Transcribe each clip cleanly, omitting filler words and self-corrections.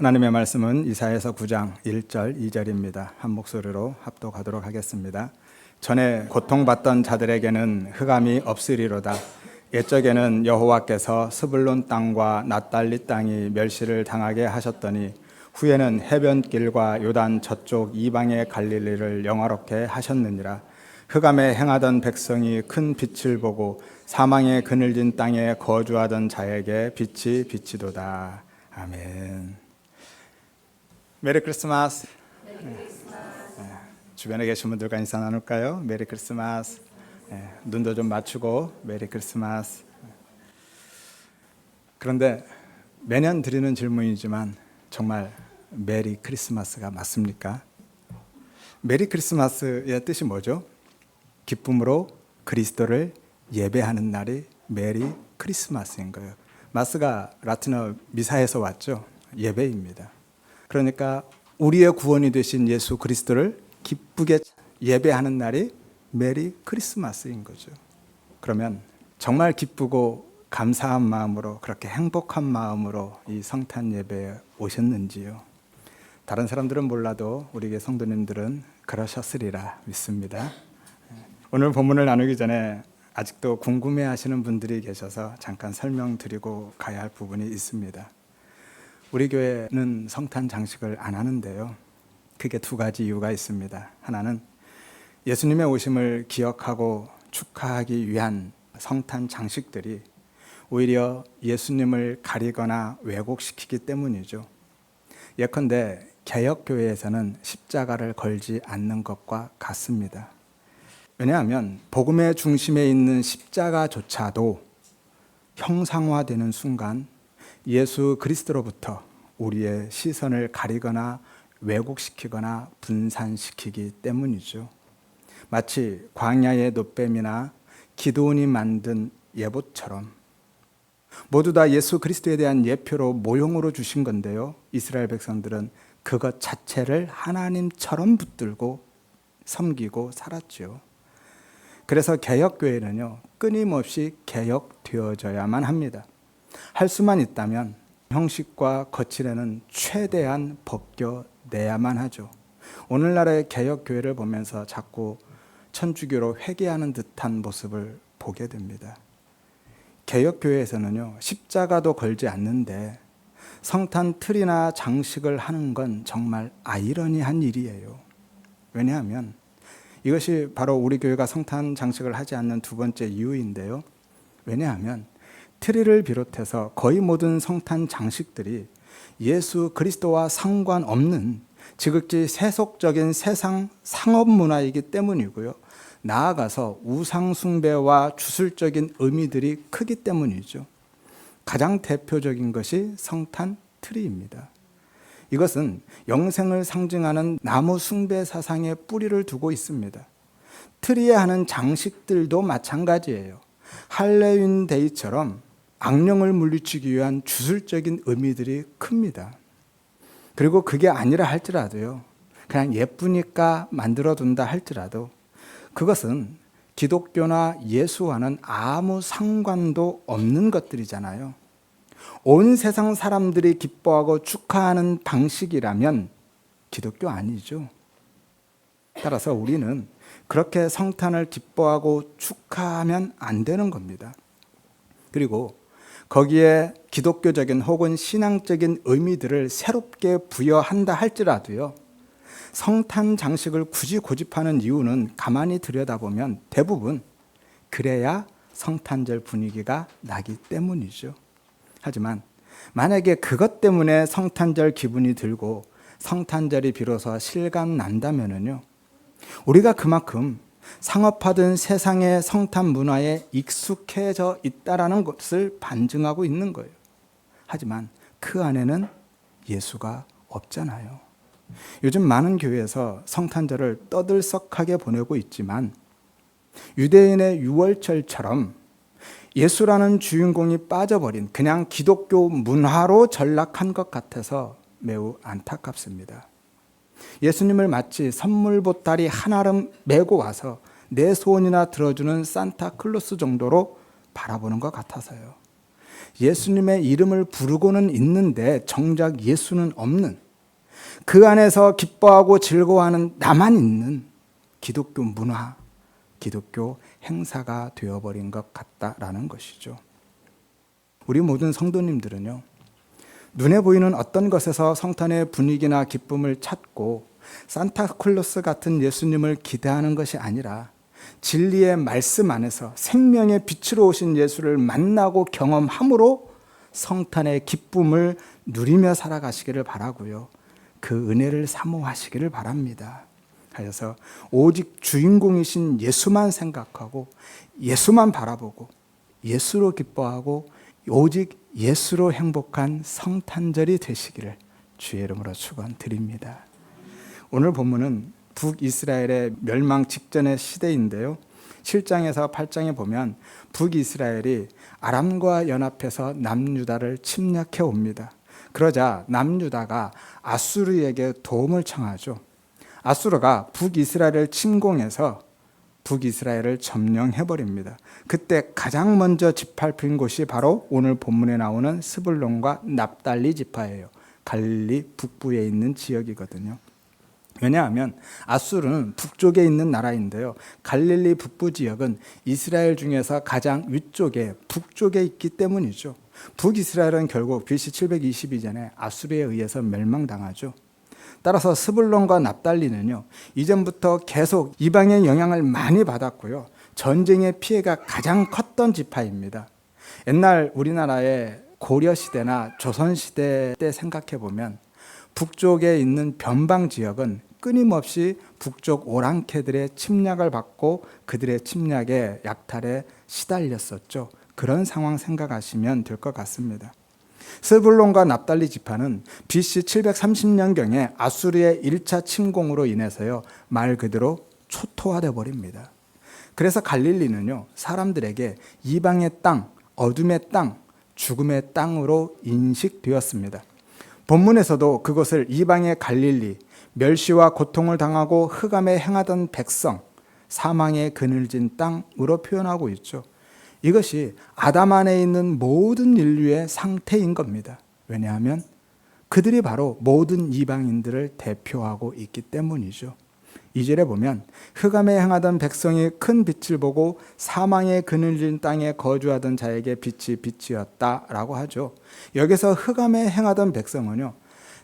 하나님의 말씀은 이사야서 9장 1절 2절입니다. 한 목소리로 합독하도록 하겠습니다. 전에 고통받던 자들에게는 흑암이 없으리로다. 옛적에는 여호와께서 스불론 땅과 납달리 땅이 멸시를 당하게 하셨더니 후에는 해변길과 요단 저쪽 이방의 갈릴리를 영화롭게 하셨느니라. 흑암에 행하던 백성이 큰 빛을 보고 사망의 그늘진 땅에 거주하던 자에게 빛이 비치도다. 아멘. 메리 크리스마스. 주변에 계신 분들과 인사 나눌까요? 메리 크리스마스. 눈도 좀 맞추고 메리 크리스마스. 그런데 매년 드리는 질문이지만 정말 메리 크리스마스가 맞습니까? 메리 크리스마스의 뜻이 뭐죠? 기쁨으로 그리스도를 예배하는 날이 메리 크리스마스인 거예요. 마스가 라틴어 미사에서 왔죠. 예배입니다. 그러니까 우리의 구원이 되신 예수 그리스도를 기쁘게 예배하는 날이 메리 크리스마스인 거죠. 그러면 정말 기쁘고 감사한 마음으로, 그렇게 행복한 마음으로 이 성탄 예배에 오셨는지요? 다른 사람들은 몰라도 우리 교회 성도님들은 그러셨으리라 믿습니다. 오늘 본문을 나누기 전에 아직도 궁금해하시는 분들이 계셔서 잠깐 설명드리고 가야 할 부분이 있습니다. 우리 교회는 성탄 장식을 안 하는데요. 크게 두 가지 이유가 있습니다. 하나는 예수님의 오심을 기억하고 축하하기 위한 성탄 장식들이 오히려 예수님을 가리거나 왜곡시키기 때문이죠. 예컨대 개역교회에서는 십자가를 걸지 않는 것과 같습니다. 왜냐하면 복음의 중심에 있는 십자가조차도 형상화되는 순간 예수 그리스도로부터 우리의 시선을 가리거나 왜곡시키거나 분산시키기 때문이죠. 마치 광야의 놋뱀이나 기드온이 만든 예봇처럼 모두 다 예수 그리스도에 대한 예표로 모형으로 주신 건데요. 이스라엘 백성들은 그것 자체를 하나님처럼 붙들고 섬기고 살았죠. 그래서 개역교회는요, 끊임없이 개역되어져야만 합니다. 할 수만 있다면 형식과 거칠에는 최대한 벗겨내야만 하죠. 오늘날의 개역교회를 보면서 자꾸 천주교로 회귀하는 듯한 모습을 보게 됩니다. 개역교회에서는요, 십자가도 걸지 않는데 성탄 틀이나 장식을 하는 건 정말 아이러니한 일이에요. 왜냐하면 이것이 바로 우리 교회가 성탄 장식을 하지 않는 두 번째 이유인데요. 왜냐하면 트리를 비롯해서 거의 모든 성탄 장식들이 예수 그리스도와 상관없는 지극히 세속적인 세상 상업 문화이기 때문이고요. 나아가서 우상 숭배와 주술적인 의미들이 크기 때문이죠. 가장 대표적인 것이 성탄 트리입니다. 이것은 영생을 상징하는 나무 숭배 사상에 뿌리를 두고 있습니다. 트리에 하는 장식들도 마찬가지예요. 할로윈 데이처럼 악령을 물리치기 위한 주술적인 의미들이 큽니다. 그리고 그게 아니라 할지라도요, 그냥 예쁘니까 만들어둔다 할지라도 그것은 기독교나 예수와는 아무 상관도 없는 것들이잖아요. 온 세상 사람들이 기뻐하고 축하하는 방식이라면 기독교 아니죠. 따라서 우리는 그렇게 성탄을 기뻐하고 축하하면 안 되는 겁니다. 그리고 거기에 기독교적인 혹은 신앙적인 의미들을 새롭게 부여한다 할지라도요, 성탄 장식을 굳이 고집하는 이유는 가만히 들여다보면 대부분 그래야 성탄절 분위기가 나기 때문이죠. 하지만 만약에 그것 때문에 성탄절 기분이 들고 성탄절이 비로소 실감 난다면요, 우리가 그만큼 상업화된 세상의 성탄 문화에 익숙해져 있다라는 것을 반증하고 있는 거예요. 하지만 그 안에는 예수가 없잖아요. 요즘 많은 교회에서 성탄절을 떠들썩하게 보내고 있지만 유대인의 유월절처럼 예수라는 주인공이 빠져버린 그냥 기독교 문화로 전락한 것 같아서 매우 안타깝습니다. 예수님을 마치 선물 보따리 한아름 메고 와서 내 소원이나 들어주는 산타클로스 정도로 바라보는 것 같아서요. 예수님의 이름을 부르고는 있는데 정작 예수는 없는, 그 안에서 기뻐하고 즐거워하는 나만 있는 기독교 문화, 기독교 행사가 되어버린 것 같다라는 것이죠. 우리 모든 성도님들은요, 눈에 보이는 어떤 것에서 성탄의 분위기나 기쁨을 찾고 산타클로스 같은 예수님을 기대하는 것이 아니라 진리의 말씀 안에서 생명의 빛으로 오신 예수를 만나고 경험함으로 성탄의 기쁨을 누리며 살아가시기를 바라고요. 그 은혜를 사모하시기를 바랍니다. 하여서 오직 주인공이신 예수만 생각하고 예수만 바라보고 예수로 기뻐하고 오직 예수로 행복한 성탄절이 되시기를 주의 이름으로 축원드립니다. 오늘 본문은 북이스라엘의 멸망 직전의 시대인데요. 7장에서 8장에 보면 북이스라엘이 아람과 연합해서 남유다를 침략해 옵니다. 그러자 남유다가 아수르에게 도움을 청하죠. 아수르가 북이스라엘을 침공해서 북이스라엘을 점령해버립니다. 그때 가장 먼저 짓밟힌 곳이 바로 오늘 본문에 나오는 스불론과 납달리 지파예요. 갈릴리 북부에 있는 지역이거든요. 왜냐하면 아수르는 북쪽에 있는 나라인데요. 갈릴리 북부 지역은 이스라엘 중에서 가장 위쪽에 북쪽에 있기 때문이죠. 북이스라엘은 결국 BC 722년에 아수르에 의해서 멸망당하죠. 따라서 스불론과 납달리는요, 이전부터 계속 이방의 영향을 많이 받았고요, 전쟁의 피해가 가장 컸던 지파입니다. 옛날 우리나라의 고려시대나 조선시대 때 생각해보면 북쪽에 있는 변방 지역은 끊임없이 북쪽 오랑캐들의 침략을 받고 그들의 침략에 약탈에 시달렸었죠. 그런 상황 생각하시면 될 것 같습니다. 스불론과 납달리 지파는 BC 730년경에 아수르의 1차 침공으로 인해서요, 말 그대로 초토화되어 버립니다. 그래서 갈릴리는요, 사람들에게 이방의 땅, 어둠의 땅, 죽음의 땅으로 인식되었습니다. 본문에서도 그것을 이방의 갈릴리, 멸시와 고통을 당하고 흑암에 행하던 백성, 사망의 그늘진 땅으로 표현하고 있죠. 이것이 아담 안에 있는 모든 인류의 상태인 겁니다. 왜냐하면 그들이 바로 모든 이방인들을 대표하고 있기 때문이죠. 2절에 보면 흑암에 행하던 백성이 큰 빛을 보고 사망의 그늘진 땅에 거주하던 자에게 빛이 빛이었다라고 하죠. 여기서 흑암에 행하던 백성은요,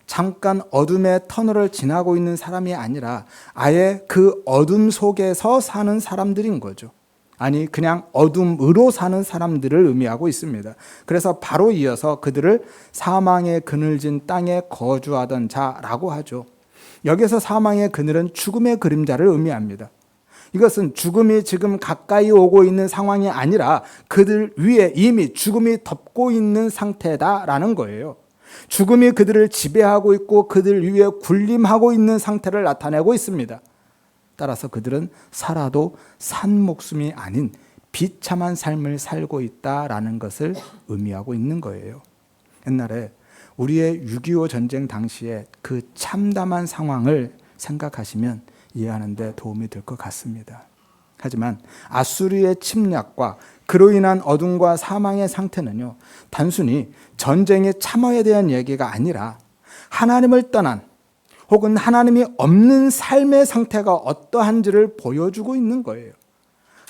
잠깐 어둠의 터널을 지나고 있는 사람이 아니라 아예 그 어둠 속에서 사는 사람들인 거죠. 아니, 그냥 어둠으로 사는 사람들을 의미하고 있습니다. 그래서 바로 이어서 그들을 사망의 그늘진 땅에 거주하던 자라고 하죠. 여기서 사망의 그늘은 죽음의 그림자를 의미합니다. 이것은 죽음이 지금 가까이 오고 있는 상황이 아니라 그들 위에 이미 죽음이 덮고 있는 상태다라는 거예요. 죽음이 그들을 지배하고 있고 그들 위에 군림하고 있는 상태를 나타내고 있습니다. 따라서 그들은 살아도 산 목숨이 아닌 비참한 삶을 살고 있다라는 것을 의미하고 있는 거예요. 옛날에 우리의 6.25 전쟁 당시에 그 참담한 상황을 생각하시면 이해하는 데 도움이 될 것 같습니다. 하지만 아수르의 침략과 그로 인한 어둠과 사망의 상태는요, 단순히 전쟁의 참화에 대한 얘기가 아니라 하나님을 떠난 혹은 하나님이 없는 삶의 상태가 어떠한지를 보여주고 있는 거예요.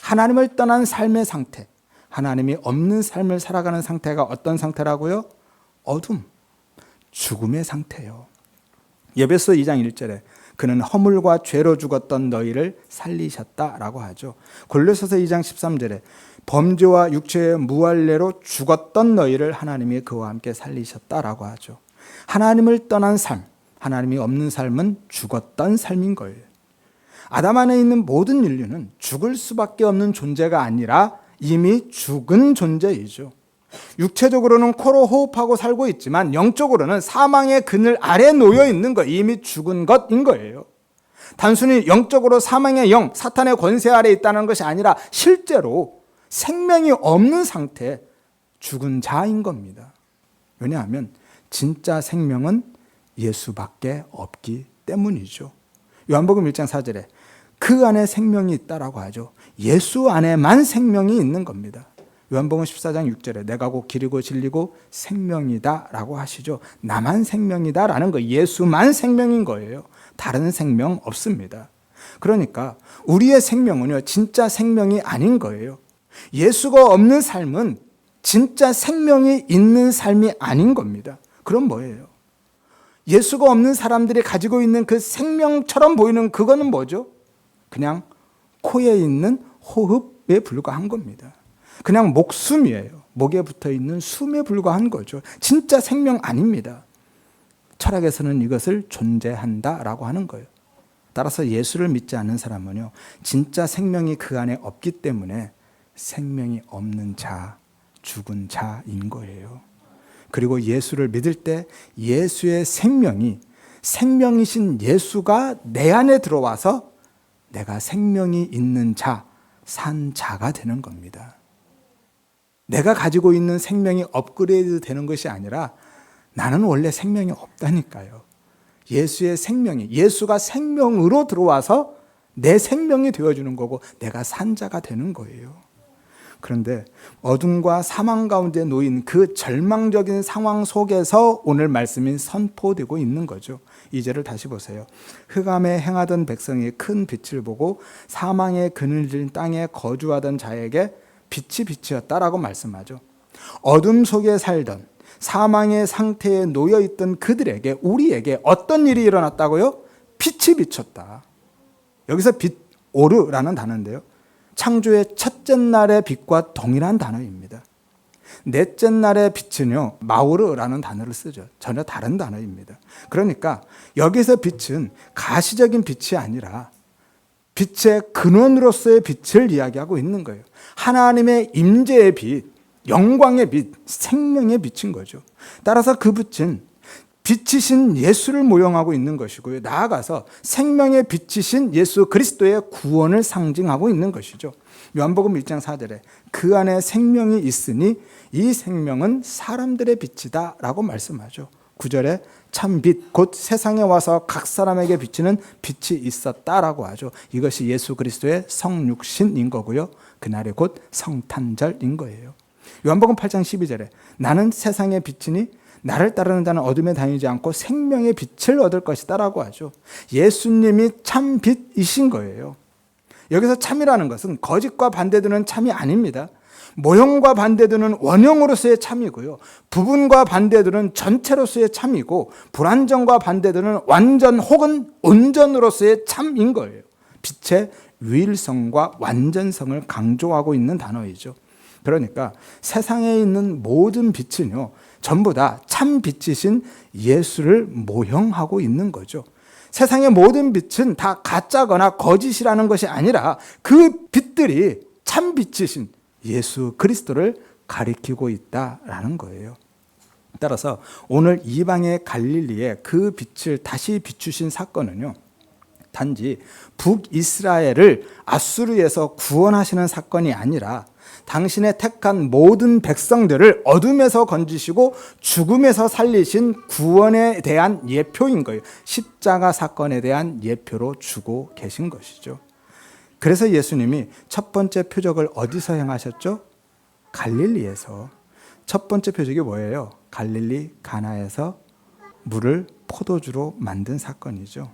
하나님을 떠난 삶의 상태, 하나님이 없는 삶을 살아가는 상태가 어떤 상태라고요? 어둠, 죽음의 상태예요. 에베소 2장 1절에 그는 허물과 죄로 죽었던 너희를 살리셨다라고 하죠. 골로새서 2장 13절에 범죄와 육체의 무할례로 죽었던 너희를 하나님이 그와 함께 살리셨다라고 하죠. 하나님을 떠난 삶, 하나님이 없는 삶은 죽었던 삶인 거예요. 아담 안에 있는 모든 인류는 죽을 수밖에 없는 존재가 아니라 이미 죽은 존재이죠. 육체적으로는 코로 호흡하고 살고 있지만 영적으로는 사망의 그늘 아래 놓여 있는 거, 이미 죽은 것인 거예요. 단순히 영적으로 사망의 영, 사탄의 권세 아래 있다는 것이 아니라 실제로 생명이 없는 상태, 죽은 자인 겁니다. 왜냐하면 진짜 생명은 예수밖에 없기 때문이죠. 요한복음 1장 4절에 그 안에 생명이 있다라고 하죠. 예수 안에만 생명이 있는 겁니다. 요한복음 14장 6절에 내가 곧 길이고 진리고 생명이다 라고 하시죠. 나만 생명이다 라는 거, 예수만 생명인 거예요. 다른 생명 없습니다. 그러니까 우리의 생명은요, 진짜 생명이 아닌 거예요. 예수가 없는 삶은 진짜 생명이 있는 삶이 아닌 겁니다. 그럼 뭐예요? 예수가 없는 사람들이 가지고 있는 그 생명처럼 보이는 그거는 뭐죠? 그냥 코에 있는 호흡에 불과한 겁니다. 그냥 목숨이에요. 목에 붙어 있는 숨에 불과한 거죠. 진짜 생명 아닙니다. 철학에서는 이것을 존재한다라고 하는 거예요. 따라서 예수를 믿지 않는 사람은요, 진짜 생명이 그 안에 없기 때문에 생명이 없는 자, 죽은 자인 거예요. 그리고 예수를 믿을 때 예수의 생명이, 생명이신 예수가 내 안에 들어와서 내가 생명이 있는 자, 산 자가 되는 겁니다. 내가 가지고 있는 생명이 업그레이드 되는 것이 아니라 나는 원래 생명이 없다니까요. 예수의 생명이, 예수가 생명으로 들어와서 내 생명이 되어주는 거고 내가 산 자가 되는 거예요. 그런데 어둠과 사망 가운데 놓인 그 절망적인 상황 속에서 오늘 말씀이 선포되고 있는 거죠. 2절을 다시 보세요. 흑암에 행하던 백성이 큰 빛을 보고 사망의 그늘진 땅에 거주하던 자에게 빛이 빛이었다라고 말씀하죠. 어둠 속에 살던 사망의 상태에 놓여있던 그들에게, 우리에게 어떤 일이 일어났다고요? 빛이 비쳤다. 여기서 빛, 오르라는 단어인데요, 창조의 첫째 날의 빛과 동일한 단어입니다. 넷째 날의 빛은요, 마오르라는 단어를 쓰죠. 전혀 다른 단어입니다. 그러니까 여기서 빛은 가시적인 빛이 아니라 빛의 근원으로서의 빛을 이야기하고 있는 거예요. 하나님의 임재의 빛, 영광의 빛, 생명의 빛인 거죠. 따라서 그 빛은 빛이신 예수를 모형하고 있는 것이고요. 나아가서 생명의 빛이신 예수 그리스도의 구원을 상징하고 있는 것이죠. 요한복음 1장 4절에 그 안에 생명이 있으니 이 생명은 사람들의 빛이다 라고 말씀하죠. 9절에 참 빛, 곧 세상에 와서 각 사람에게 비치는 빛이 있었다라고 하죠. 이것이 예수 그리스도의 성육신인 거고요. 그날이 곧 성탄절인 거예요. 요한복음 8장 12절에 나는 세상의 빛이니 나를 따르는 자는 어둠에 다니지 않고 생명의 빛을 얻을 것이다 라고 하죠. 예수님이 참 빛이신 거예요. 여기서 참이라는 것은 거짓과 반대되는 참이 아닙니다. 모형과 반대되는 원형으로서의 참이고요, 부분과 반대되는 전체로서의 참이고, 불완전과 반대되는 완전 혹은 온전으로서의 참인 거예요. 빛의 유일성과 완전성을 강조하고 있는 단어이죠. 그러니까 세상에 있는 모든 빛은요, 전부 다 참 빛이신 예수를 모형하고 있는 거죠. 세상의 모든 빛은 다 가짜거나 거짓이라는 것이 아니라 그 빛들이 참 빛이신 예수 그리스도를 가리키고 있다라는 거예요. 따라서 오늘 이방의 갈릴리에 그 빛을 다시 비추신 사건은요, 단지 북이스라엘을 아수르에서 구원하시는 사건이 아니라 당신의 택한 모든 백성들을 어둠에서 건지시고 죽음에서 살리신 구원에 대한 예표인 거예요. 십자가 사건에 대한 예표로 주고 계신 것이죠. 그래서 예수님이 첫 번째 표적을 어디서 행하셨죠? 갈릴리에서. 첫 번째 표적이 뭐예요? 갈릴리 가나에서 물을 포도주로 만든 사건이죠.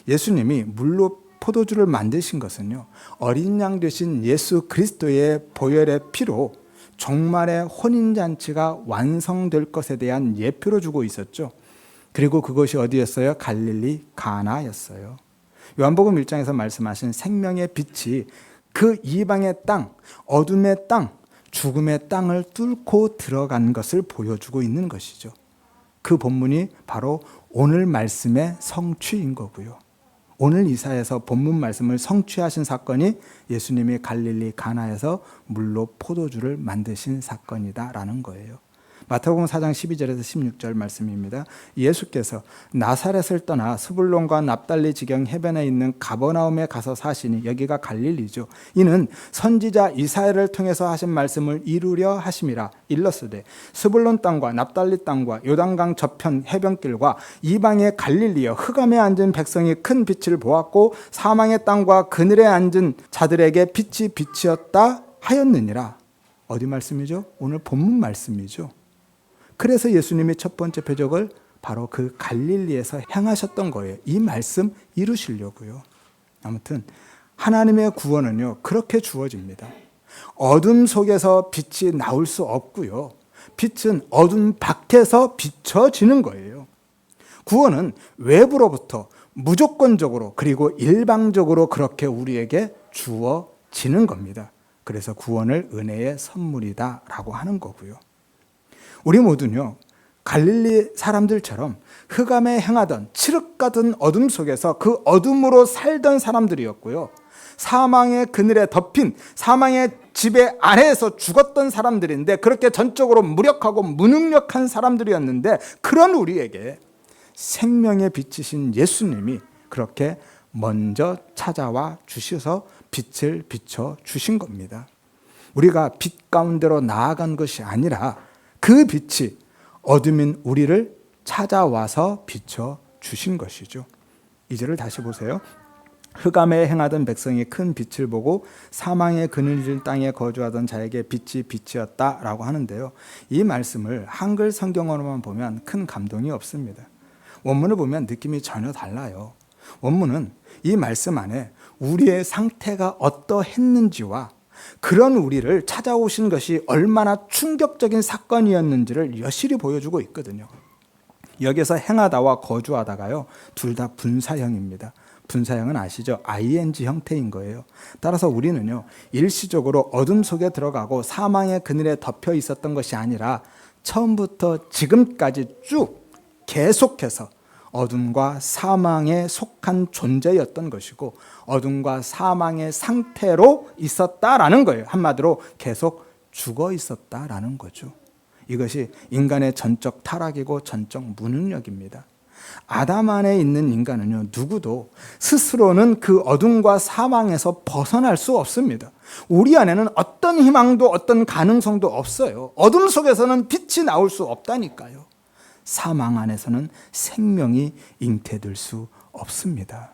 예수님이 물로 포도주를 만드신 것은요, 어린 양 되신 예수 그리스도의 보혈의 피로 종말의 혼인잔치가 완성될 것에 대한 예표로 주고 있었죠. 그리고 그것이 어디였어요? 갈릴리 가나였어요. 요한복음 1장에서 말씀하신 생명의 빛이 그 이방의 땅, 어둠의 땅, 죽음의 땅을 뚫고 들어간 것을 보여주고 있는 것이죠. 그 본문이 바로 오늘 말씀의 성취인 거고요. 오늘 이사에서 본문 말씀을 성취하신 사건이 예수님이 갈릴리 가나에서 물로 포도주를 만드신 사건이다라는 거예요. 마태복음 4장 12절에서 16절 말씀입니다. 예수께서 나사렛을 떠나 스불론과 납달리 지경 해변에 있는 가버나움에 가서 사시니, 여기가 갈릴리죠. 이는 선지자 이사야를 통해서 하신 말씀을 이루려 하심이라. 일러스되 스불론 땅과 납달리 땅과 요단강 저편 해변길과 이방의 갈릴리여, 흑암에 앉은 백성이 큰 빛을 보았고 사망의 땅과 그늘에 앉은 자들에게 빛이 빛이었다 하였느니라. 어디 말씀이죠? 오늘 본문 말씀이죠. 그래서 예수님이 첫 번째 표적을 바로 그 갈릴리에서 행하셨던 거예요. 이 말씀 이루시려고요. 아무튼 하나님의 구원은요, 그렇게 주어집니다. 어둠 속에서 빛이 나올 수 없고요. 빛은 어둠 밖에서 비춰지는 거예요. 구원은 외부로부터 무조건적으로 그리고 일방적으로 그렇게 우리에게 주어지는 겁니다. 그래서 구원을 은혜의 선물이다라고 하는 거고요. 우리 모두는요, 갈릴리 사람들처럼 흑암에 행하던 칠흑 같은 어둠 속에서 그 어둠으로 살던 사람들이었고요. 사망의 그늘에 덮인 사망의 지배 아래에서 죽었던 사람들인데 그렇게 전적으로 무력하고 무능력한 사람들이었는데 그런 우리에게 생명의 빛이신 예수님이 그렇게 먼저 찾아와 주셔서 빛을 비춰 주신 겁니다. 우리가 빛 가운데로 나아간 것이 아니라 그 빛이 어둠인 우리를 찾아와서 비춰 주신 것이죠. 2절을 다시 보세요. 흑암에 행하던 백성이 큰 빛을 보고 사망의 그늘진 땅에 거주하던 자에게 빛이 빛이었다라고 하는데요. 이 말씀을 한글 성경어로만 보면 큰 감동이 없습니다. 원문을 보면 느낌이 전혀 달라요. 원문은 이 말씀 안에 우리의 상태가 어떠했는지와 그런 우리를 찾아오신 것이 얼마나 충격적인 사건이었는지를 여실히 보여주고 있거든요. 여기서 행하다와 거주하다가요, 둘 다 분사형입니다. 분사형은 아시죠? ing 형태인 거예요. 따라서 우리는요, 일시적으로 어둠 속에 들어가고 사망의 그늘에 덮여 있었던 것이 아니라 처음부터 지금까지 쭉 계속해서 어둠과 사망에 속한 존재였던 것이고 어둠과 사망의 상태로 있었다라는 거예요. 한마디로 계속 죽어 있었다라는 거죠. 이것이 인간의 전적 타락이고 전적 무능력입니다. 아담 안에 있는 인간은요, 누구도 스스로는 그 어둠과 사망에서 벗어날 수 없습니다. 우리 안에는 어떤 희망도 어떤 가능성도 없어요. 어둠 속에서는 빛이 나올 수 없다니까요. 사망 안에서는 생명이 잉태될 수 없습니다.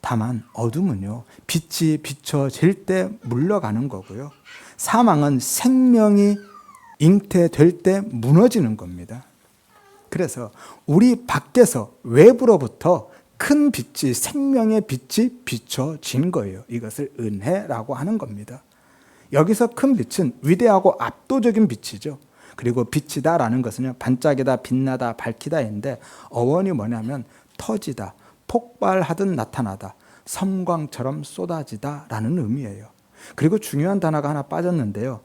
다만 어둠은요, 빛이 비춰질 때 물러가는 거고요. 사망은 생명이 잉태될 때 무너지는 겁니다. 그래서 우리 밖에서 외부로부터 큰 빛이, 생명의 빛이 비춰진 거예요. 이것을 은혜라고 하는 겁니다. 여기서 큰 빛은 위대하고 압도적인 빛이죠. 그리고 빛이다라는 것은요, 반짝이다, 빛나다, 밝히다인데 어원이 뭐냐면 터지다, 폭발하듯 나타나다, 섬광처럼 쏟아지다라는 의미예요. 그리고 중요한 단어가 하나 빠졌는데요.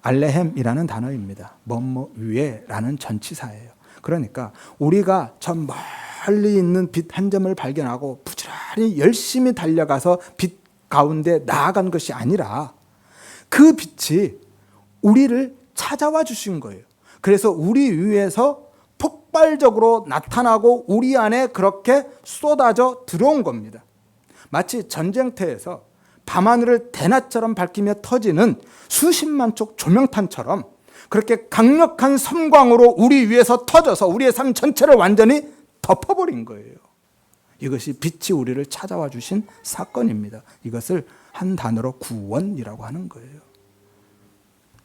알레헴이라는 단어입니다. 뭐뭐 위에라는 전치사예요. 그러니까 우리가 저 멀리 있는 빛 한 점을 발견하고 부지런히 열심히 달려가서 빛 가운데 나아간 것이 아니라 그 빛이 우리를 찾아와 주신 거예요. 그래서 우리 위에서 폭발적으로 나타나고 우리 안에 그렇게 쏟아져 들어온 겁니다. 마치 전쟁터에서 밤하늘을 대낮처럼 밝히며 터지는 수십만 쪽 조명탄처럼 그렇게 강력한 섬광으로 우리 위에서 터져서 우리의 삶 전체를 완전히 덮어버린 거예요. 이것이 빛이 우리를 찾아와 주신 사건입니다. 이것을 한 단어로 구원이라고 하는 거예요.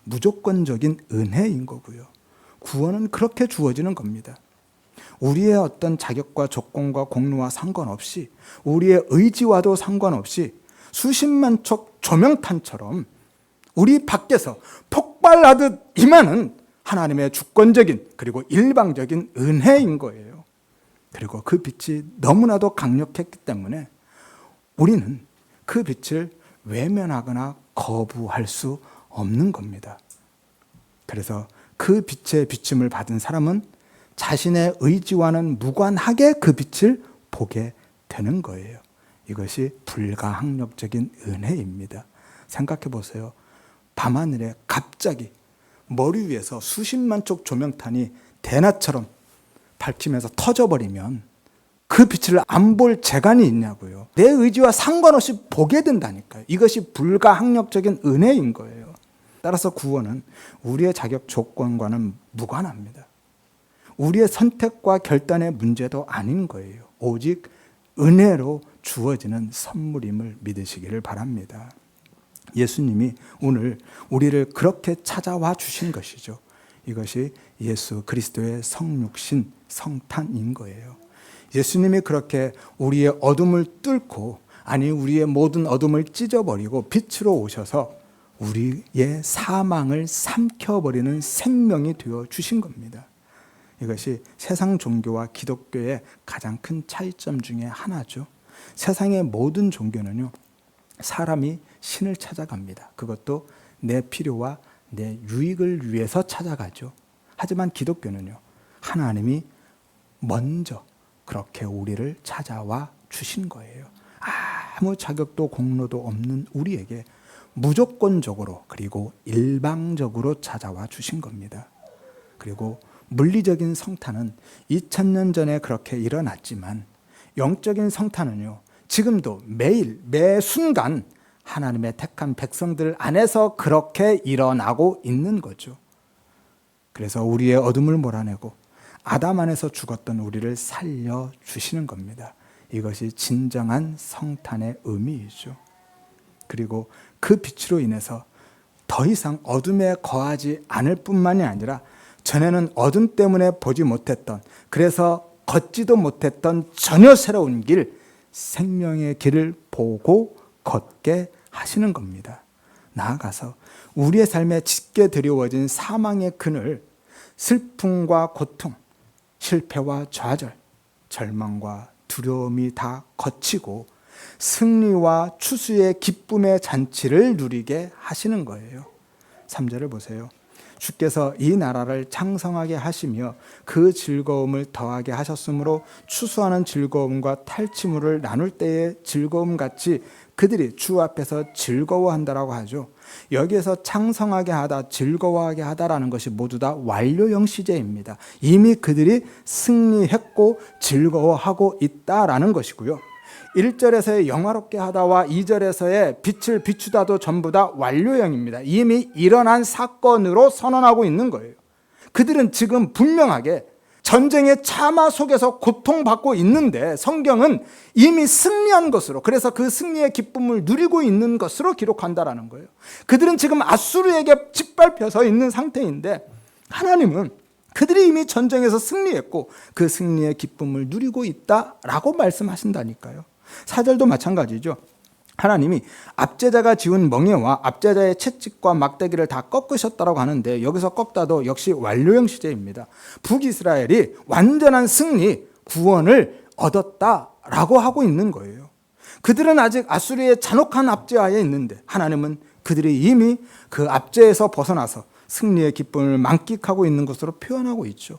무조건적인 은혜인 거고요. 구원은 그렇게 주어지는 겁니다. 우리의 어떤 자격과 조건과 공로와 상관없이 우리의 의지와도 상관없이 수십만 척 조명탄처럼 우리 밖에서 폭발하듯 임하는 하나님의 주권적인 그리고 일방적인 은혜인 거예요. 그리고 그 빛이 너무나도 강력했기 때문에 우리는 그 빛을 외면하거나 거부할 수 없는 겁니다. 그래서 그 빛의 비춤을 받은 사람은 자신의 의지와는 무관하게 그 빛을 보게 되는 거예요. 이것이 불가항력적인 은혜입니다. 생각해 보세요. 밤하늘에 갑자기 머리 위에서 수십만 쪽 조명탄이 대낮처럼 밝히면서 터져버리면 그 빛을 안 볼 재간이 있냐고요. 내 의지와 상관없이 보게 된다니까요. 이것이 불가항력적인 은혜인 거예요. 따라서 구원은 우리의 자격 조건과는 무관합니다. 우리의 선택과 결단의 문제도 아닌 거예요. 오직 은혜로 주어지는 선물임을 믿으시기를 바랍니다. 예수님이 오늘 우리를 그렇게 찾아와 주신 것이죠. 이것이 예수 그리스도의 성육신 성탄인 거예요. 예수님이 그렇게 우리의 어둠을 뚫고, 아니 우리의 모든 어둠을 찢어버리고 빛으로 오셔서 우리의 사망을 삼켜버리는 생명이 되어 주신 겁니다. 이것이 세상 종교와 기독교의 가장 큰 차이점 중에 하나죠. 세상의 모든 종교는요, 사람이 신을 찾아갑니다. 그것도 내 필요와 내 유익을 위해서 찾아가죠. 하지만 기독교는요, 하나님이 먼저 그렇게 우리를 찾아와 주신 거예요. 아무 자격도 공로도 없는 우리에게 무조건적으로 그리고 일방적으로 찾아와 주신 겁니다. 그리고 물리적인 성탄은 2000년 전에 그렇게 일어났지만 영적인 성탄은요, 지금도 매일 매 순간 하나님의 택한 백성들 안에서 그렇게 일어나고 있는 거죠. 그래서 우리의 어둠을 몰아내고 아담 안에서 죽었던 우리를 살려주시는 겁니다. 이것이 진정한 성탄의 의미이죠. 그리고 그 빛으로 인해서 더 이상 어둠에 거하지 않을 뿐만이 아니라 전에는 어둠 때문에 보지 못했던, 그래서 걷지도 못했던 전혀 새로운 길, 생명의 길을 보고 걷게 하시는 겁니다. 나아가서 우리의 삶에 짙게 드리워진 사망의 그늘, 슬픔과 고통, 실패와 좌절, 절망과 두려움이 다 거치고 승리와 추수의 기쁨의 잔치를 누리게 하시는 거예요. 3절을 보세요. 주께서 이 나라를 창성하게 하시며 그 즐거움을 더하게 하셨으므로 추수하는 즐거움과 탈취물을 나눌 때의 즐거움 같이 그들이 주 앞에서 즐거워한다라고 하죠. 여기에서 창성하게 하다, 즐거워하게 하다라는 것이 모두 다 완료형 시제입니다. 이미 그들이 승리했고 즐거워하고 있다라는 것이고요. 1절에서의 영화롭게 하다와 2절에서의 빛을 비추다도 전부 다 완료형입니다. 이미 일어난 사건으로 선언하고 있는 거예요. 그들은 지금 분명하게 전쟁의 참화 속에서 고통받고 있는데 성경은 이미 승리한 것으로, 그래서 그 승리의 기쁨을 누리고 있는 것으로 기록한다라는 거예요. 그들은 지금 아수르에게 짓밟혀서 있는 상태인데 하나님은 그들이 이미 전쟁에서 승리했고 그 승리의 기쁨을 누리고 있다라고 말씀하신다니까요. 4절도 마찬가지죠. 하나님이 압제자가 지은 멍에와 압제자의 채찍과 막대기를 다 꺾으셨다라고 하는데 여기서 꺾다도 역시 완료형 시제입니다. 북이스라엘이 완전한 승리, 구원을 얻었다라고 하고 있는 거예요. 그들은 아직 아수르의 잔혹한 압제하에 있는데 하나님은 그들이 이미 그 압제에서 벗어나서 승리의 기쁨을 만끽하고 있는 것으로 표현하고 있죠.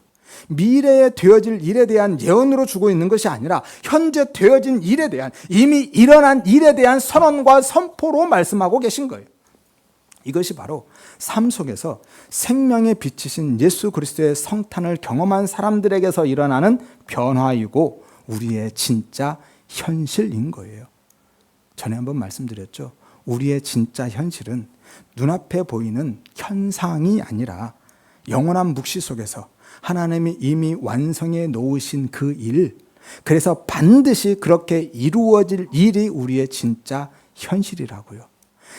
미래에 되어질 일에 대한 예언으로 주고 있는 것이 아니라 현재 되어진 일에 대한, 이미 일어난 일에 대한 선언과 선포로 말씀하고 계신 거예요. 이것이 바로 삶 속에서 생명의 빛이신 예수 그리스도의 성탄을 경험한 사람들에게서 일어나는 변화이고 우리의 진짜 현실인 거예요. 전에 한번 말씀드렸죠. 우리의 진짜 현실은 눈앞에 보이는 현상이 아니라 영원한 묵시 속에서 하나님이 이미 완성해 놓으신 그 일, 그래서 반드시 그렇게 이루어질 일이 우리의 진짜 현실이라고요.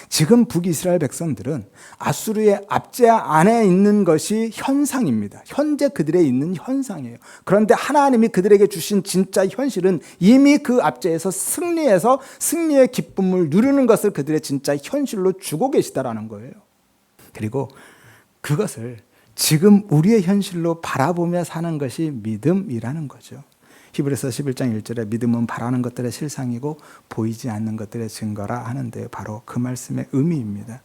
지금 북이스라엘 백성들은 아수르의 압제 안에 있는 것이 현상입니다. 현재 그들에 있는 현상이에요. 그런데 하나님이 그들에게 주신 진짜 현실은 이미 그 압제에서 승리해서 승리의 기쁨을 누리는 것을 그들의 진짜 현실로 주고 계시다라는 거예요. 그리고 그것을 지금 우리의 현실로 바라보며 사는 것이 믿음이라는 거죠. 히브리서 11장 1절에 믿음은 바라는 것들의 실상이고 보이지 않는 것들의 증거라 하는데 바로 그 말씀의 의미입니다.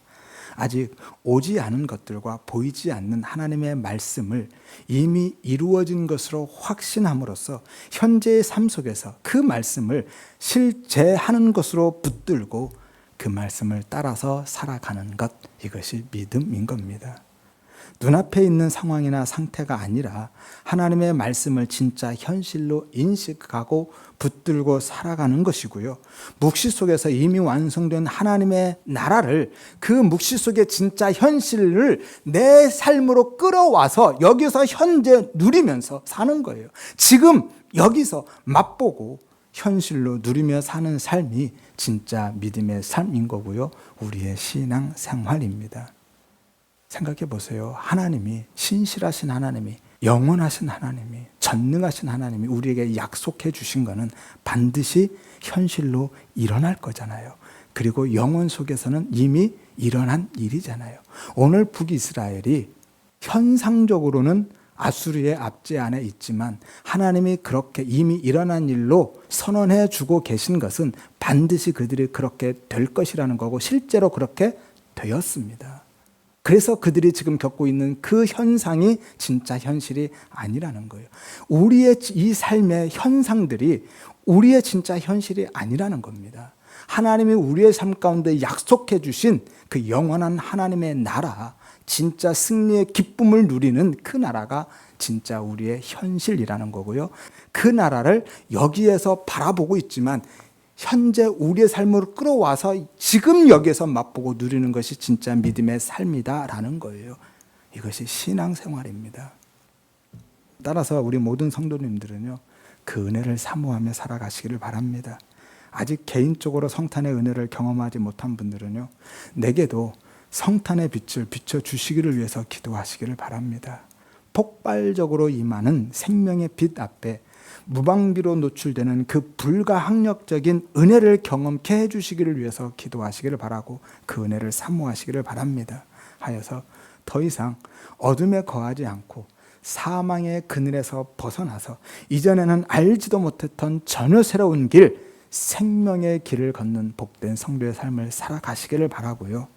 아직 오지 않은 것들과 보이지 않는 하나님의 말씀을 이미 이루어진 것으로 확신함으로써 현재의 삶 속에서 그 말씀을 실제하는 것으로 붙들고 그 말씀을 따라서 살아가는 것, 이것이 믿음인 겁니다. 눈앞에 있는 상황이나 상태가 아니라 하나님의 말씀을 진짜 현실로 인식하고 붙들고 살아가는 것이고요. 묵시 속에서 이미 완성된 하나님의 나라를, 그 묵시 속의 진짜 현실을 내 삶으로 끌어와서 여기서 현재 누리면서 사는 거예요. 지금 여기서 맛보고 현실로 누리며 사는 삶이 진짜 믿음의 삶인 거고요. 우리의 신앙 생활입니다. 생각해 보세요. 하나님이, 신실하신 하나님이, 영원하신 하나님이, 전능하신 하나님이 우리에게 약속해 주신 거는 반드시 현실로 일어날 거잖아요. 그리고 영원 속에서는 이미 일어난 일이잖아요. 오늘 북이스라엘이 현상적으로는 아수르의 압제 안에 있지만 하나님이 그렇게 이미 일어난 일로 선언해 주고 계신 것은 반드시 그들이 그렇게 될 것이라는 거고 실제로 그렇게 되었습니다. 그래서 그들이 지금 겪고 있는 그 현상이 진짜 현실이 아니라는 거예요. 우리의 이 삶의 현상들이 우리의 진짜 현실이 아니라는 겁니다. 하나님이 우리의 삶 가운데 약속해 주신 그 영원한 하나님의 나라, 진짜 승리의 기쁨을 누리는 그 나라가 진짜 우리의 현실이라는 거고요. 그 나라를 여기에서 바라보고 있지만 현재 우리의 삶으로 끌어와서 지금 여기에서 맛보고 누리는 것이 진짜 믿음의 삶이다라는 거예요. 이것이 신앙생활입니다. 따라서 우리 모든 성도님들은요, 그 은혜를 사모하며 살아가시기를 바랍니다. 아직 개인적으로 성탄의 은혜를 경험하지 못한 분들은요, 내게도 성탄의 빛을 비춰주시기를 위해서 기도하시기를 바랍니다. 폭발적으로 임하는 생명의 빛 앞에 무방비로 노출되는 그 불가항력적인 은혜를 경험케 해주시기를 위해서 기도하시기를 바라고 그 은혜를 사모하시기를 바랍니다. 하여서 더 이상 어둠에 거하지 않고 사망의 그늘에서 벗어나서 이전에는 알지도 못했던 전혀 새로운 길, 생명의 길을 걷는 복된 성도의 삶을 살아가시기를 바라고요.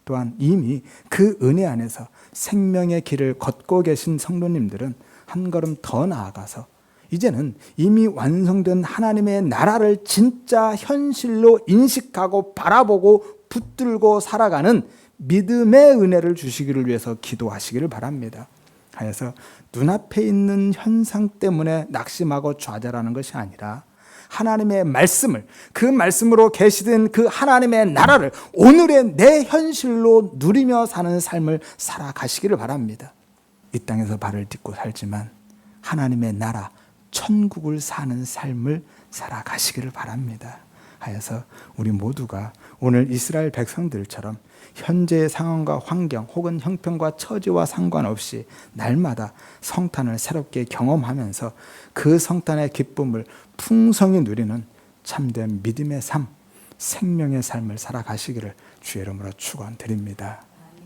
또한 이미 그 은혜 안에서 생명의 길을 걷고 계신 성도님들은 한 걸음 더 나아가서 이제는 이미 완성된 하나님의 나라를 진짜 현실로 인식하고 바라보고 붙들고 살아가는 믿음의 은혜를 주시기를 위해서 기도하시기를 바랍니다. 하여서 눈앞에 있는 현상 때문에 낙심하고 좌절하는 것이 아니라 하나님의 말씀을, 그 말씀으로 계시된 그 하나님의 나라를 오늘의 내 현실로 누리며 사는 삶을 살아가시기를 바랍니다. 이 땅에서 발을 딛고 살지만 하나님의 나라, 천국을 사는 삶을 살아가시기를 바랍니다. 하여서 우리 모두가 오늘 이스라엘 백성들처럼 현재의 상황과 환경 혹은 형편과 처지와 상관없이 날마다 성탄을 새롭게 경험하면서 그 성탄의 기쁨을 풍성히 누리는 참된 믿음의 삶, 생명의 삶을 살아가시기를 주의 이름으로 축원드립니다.